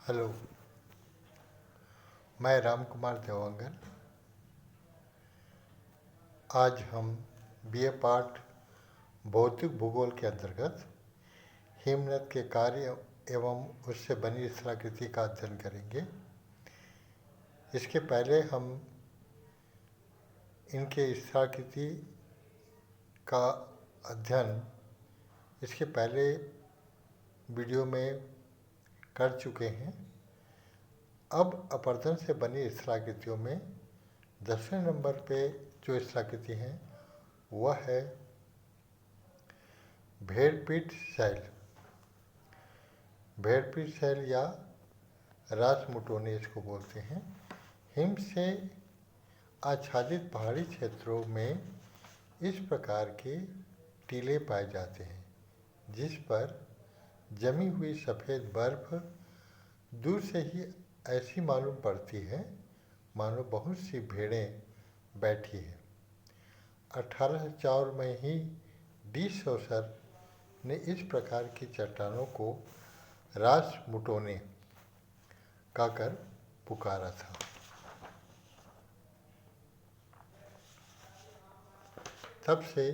Hello. मैं राम कुमार देवांगन। आज हम बीए पार्ट भौतिक भूगोल के अंतर्गत हिमनद के कार्य एवं उससे बनी स्थलाकृति का अध्ययन करेंगे। इसके पहले हम इनके स्थलाकृति का अध्ययन इसके पहले वीडियो में कर चुके हैं। अब अपरदन से बनी स्थलाकृतियों में 10वें नंबर पे जो स्थलाकृति है वह है भेड़पीठ शैल। भेड़पीठ शैल या रासमुटोनी इसको बोलते हैं। हिम से आच्छादित पहाड़ी क्षेत्रों में इस प्रकार के टीले पाए जाते हैं जिस पर जमी हुई सफ़ेद बर्फ दूर से ही ऐसी मालूम पड़ती है मानो बहुत सी भेड़ें बैठी हैं। 1804 में ही डी सोसर ने इस प्रकार की चट्टानों को रासमुटोने कहकर पुकारा था। तब से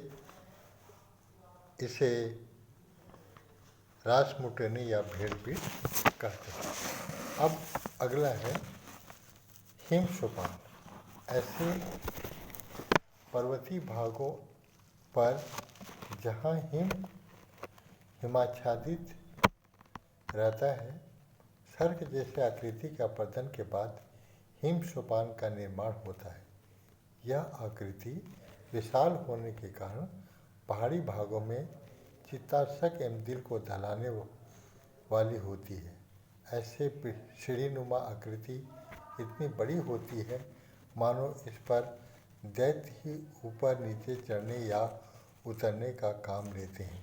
इसे रासमुटोने या भेड़पीठ कहते हैं। अब अगला है हिम सोपान। ऐसे पर्वतीय भागों पर जहाँ हिमाच्छादित रहता है, सर्क जैसे आकृति के अपरदन के बाद हिम सोपान का निर्माण होता है। यह आकृति विशाल होने के कारण पहाड़ी भागों में चित्ताकर्षक एवं दिल को दहलाने वाली होती है। ऐसे सीढ़ीनुमा आकृति इतनी बड़ी होती है मानो इस पर दैत्य ही ऊपर नीचे चढ़ने या उतरने का काम लेते हैं।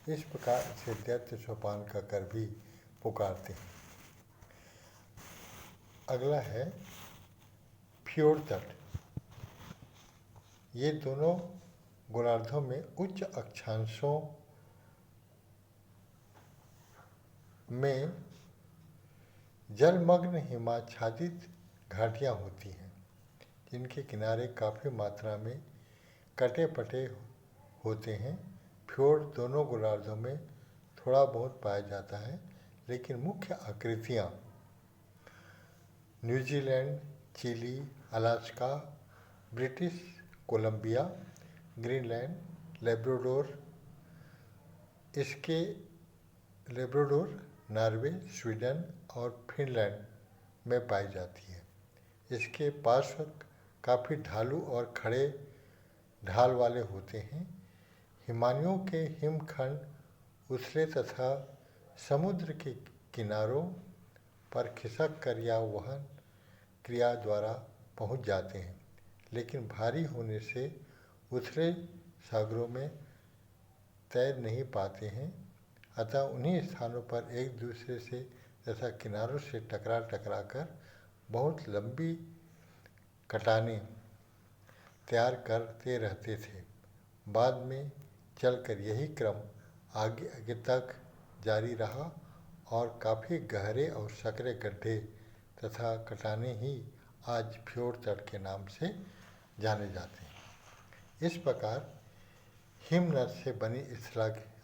इस प्रकार इसे दैत्य सोपान कहकर भी पुकारते हैं। अगला है फ्योर्ड तट। ये दोनों गोलार्धों में उच्च अक्षांशों में जलमग्न हिमाच्छादित घाटियाँ होती हैं जिनके किनारे काफ़ी मात्रा में कटे पटे होते हैं। फ्योर्ड दोनों गोलार्धों में थोड़ा बहुत पाया जाता है, लेकिन मुख्य आकृतियाँ New Zealand, Chile, Alaska, British Columbia, Greenland, Labrador, Norway, Sweden और फिनलैंड में पाई जाती है। इसके पार्श्व काफ़ी ढालू और खड़े ढाल वाले होते हैं। हिमानियों के हिमखंड उथले तथा समुद्र के किनारों पर खिसक कर या वहन क्रिया द्वारा पहुंच जाते हैं, लेकिन भारी होने से उथले सागरों में तैर नहीं पाते हैं। अतः उन्हीं स्थानों पर एक दूसरे से तथा किनारों से टकरा कर बहुत लंबी कटानें तैयार करते रहते थे। बाद में चलकर यही क्रम आगे तक जारी रहा और काफ़ी गहरे और सकरे गड्ढे तथा कटाने ही आज फ्योर्ड तट के नाम से जाने जाते हैं। इस प्रकार हिमनद से बनी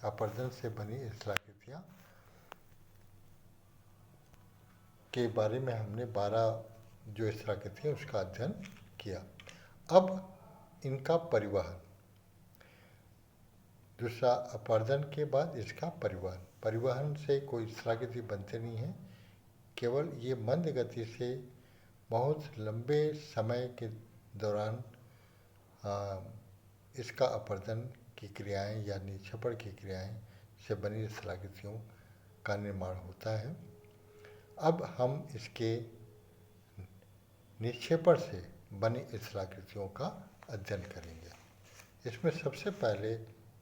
अपरदन से बनी स्थलाकृतियाँ के बारे में हमने 12 जो स्थलाकृति है उसका अध्ययन किया। अब इनका परिवहन, दूसरा अपरदन के बाद इसका परिवहन से कोई स्थलाकृति बनते नहीं है। केवल ये मंद गति से बहुत लंबे समय के दौरान इसका अपरदन की क्रियाएं या निक्षेपण की क्रियाएं से बनी स्थलाकृतियों का निर्माण होता है। अब हम इसके निक्षेपण से बनी स्थलाकृतियों का अध्ययन करेंगे। इसमें सबसे पहले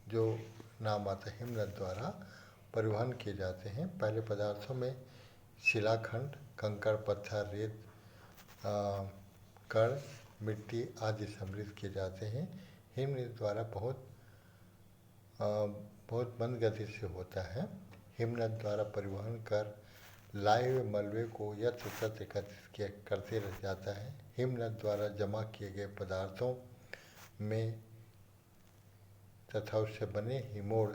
जो नाम आता है हिमनद द्वारा परिवहन किए जाते हैं। पहले पदार्थों में शिलाखंड, कंकड़, पत्थर, रेत, कण, मिट्टी आदि सम्मिलित किए जाते हैं। हिमनद द्वारा बहुत मंद गति से होता है। हिमनद द्वारा परिवहन कर लाए हुए मलबे को यत्र तत्र एकत्रित करते रह जाता है। हिमनद द्वारा जमा किए गए पदार्थों में तथा उससे बने हिमोड़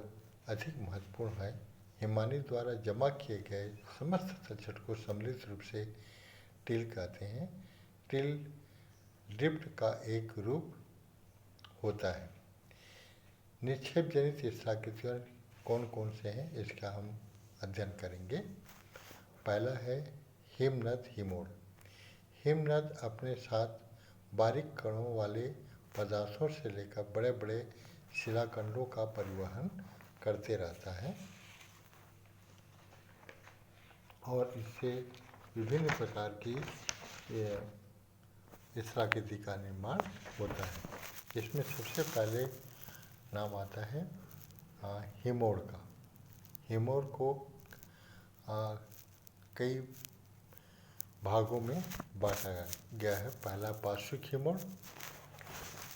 अधिक महत्वपूर्ण है। हिमानी द्वारा जमा किए गए समस्त तलछट को सम्मिलित रूप से टिल कहते हैं। टिल ड्रिफ्ट का एक रूप होता है। निक्षेप जनित स्थलाकृतियाँ कौन कौन से हैं इसका हम अध्ययन करेंगे। पहला है हिमनद हिमोड़। हिमनद अपने साथ बारीक कणों वाले पदार्थों से लेकर बड़े बड़े शिलाखंडों का परिवहन करते रहता है और इससे विभिन्न प्रकार की स्थलाकृति का निर्माण होता है। इसमें सबसे पहले नाम आता है हिमोड़ का। हिमोड़ को कई भागों में बांटा गया है। पहला पार्श्विक हिमोड़।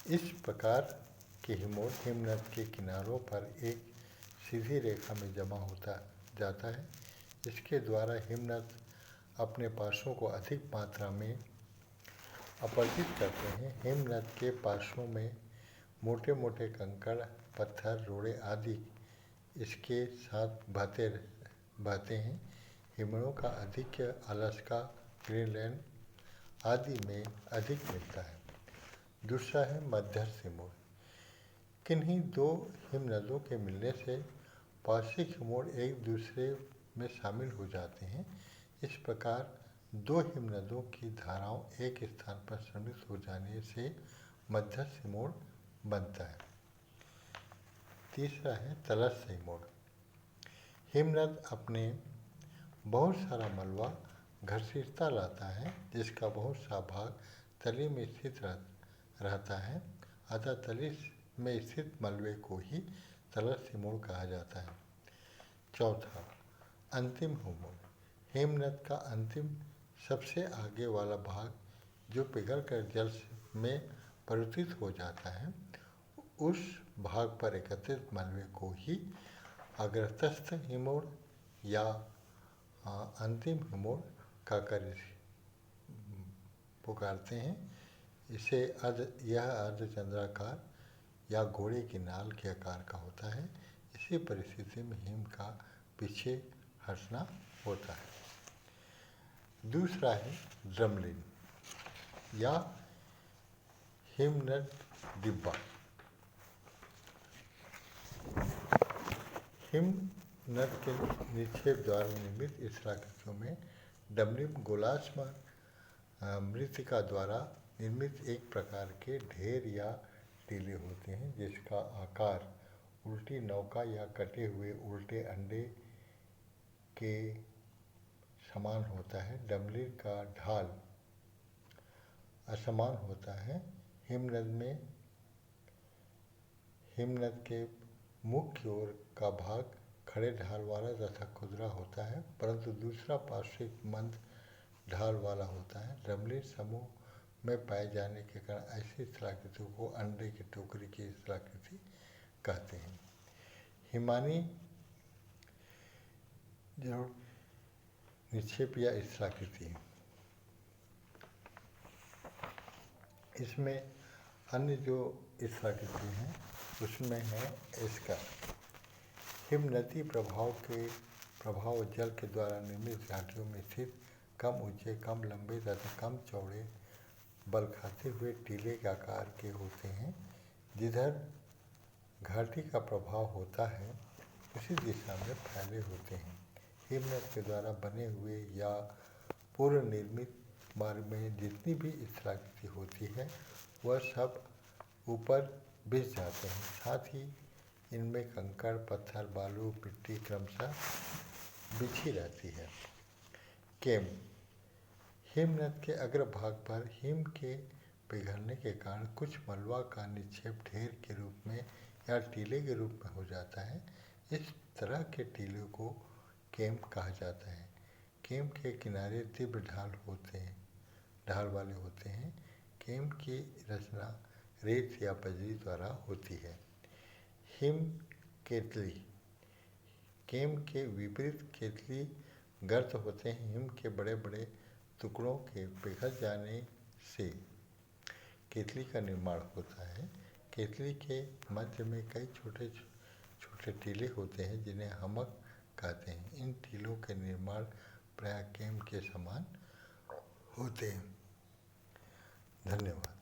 इस प्रकार के हिमोड़ हिमनद के किनारों पर एक सीधी रेखा में जमा होता जाता है। इसके द्वारा हिमनद अपने पार्श्वों को अधिक मात्रा में अपरजित करते हैं। हिमनद के पार्श्वों में मोटे मोटे कंकड़, पत्थर, रोड़े आदि इसके साथ बहते हैं। हिमोड़ों का अधिक अलास्का, ग्रीनलैंड आदि में अधिक मिलता है। दूसरा है मध्यस्थ हिमोड़। किन्हीं दो हिमनदों के मिलने से पार्श्विक हिमोड़ एक दूसरे में शामिल हो जाते हैं। इस प्रकार दो हिमनदों की धाराओं एक स्थान पर सम्मिलित हो जाने से मध्यस्थ हिमोड़ बनता है। तीसरा है तलस्थ हिमोड़। हिमनद अपने बहुत सारा मलबा घसीटता लाता है जिसका बहुत सा भाग तली में स्थित रहता है। अतः तली में स्थित मलबे को ही तलस्थ हिमोड़ कहा जाता है। चौथा अंतिम हिमोड़। हिमनद का अंतिम सबसे आगे वाला भाग जो पिघलकर जल में परिवर्तित हो जाता है उस भाग पर एकत्रित मलबे को ही अग्रतस्थ हिमोड़ या अंतिम हिमोड़ कहकर पुकारते हैं। यह अर्धचंद्राकार या घोड़े की नाल के आकार का होता है। इसी परिस्थिति में हिम का पीछे हटना होता है। दूसरा है ड्रमलिन या हिमनद डिब्बा। हिमनद के निक्षेप द्वारा निर्मित स्थलाकृतियों में ड्रमलिन गोलाकार मृत्तिका द्वारा निर्मित एक प्रकार के ढेर या टीले होते हैं जिसका आकार उल्टी नौका या कटे हुए उल्टे अंडे के समान होता है। ड्रमलिन का ढाल असमान होता है। हिमनद के मुख्य ओर का भाग खड़े ढाल वाला तथा खुरदरा होता है परंतु दूसरा पार्श्विक मंद ढाल वाला होता है। ड्रमलिन समूह में पाए जाने के कारण ऐसी स्थलाकृतियों को अंडे की टोकरी की स्थलाकृति कहते हैं। हिमानी जो निक्षेप या स्थलाकृति इसमें अन्य जो स्थलाकृति हैं उसमें है इसका हिमनदी प्रभाव जल के द्वारा निर्मित घाटियों में स्थित कम ऊंचे, कम लंबे तथा कम चौड़े बल खाते हुए टीले के आकार के होते हैं। जिधर घाटी का प्रभाव होता है उसी दिशा में फैले होते हैं। हिमनद के द्वारा बने हुए या पूर्व निर्मित मार्ग में जितनी भी स्थलाकृति होती है वह सब ऊपर बिछ जाते हैं। साथ ही इनमें कंकड़, पत्थर, बालू, मिट्टी क्रमशः बिछी रहती है। केम हिमनद के अग्रभाग पर हिम के पिघलने के कारण कुछ मलबा का निक्षेप ढेर के रूप में या टीले के रूप में हो जाता है। इस तरह के टीले को केम कहा जाता है। केम के किनारे तीव्र ढाल वाले होते हैं। केम की रचना रेत या बजरी द्वारा होती है। हिम केतली केम के विपरीत केतली गर्त होते हैं। हिम के बड़े बड़े टुकड़ों के पिघल जाने से केतली का निर्माण होता है। केतली के मध्य में कई छोटे छोटे टीले होते हैं जिन्हें हमक कहते हैं। इन टीलों के निर्माण प्रायः केम के समान होते हैं। धन्यवाद।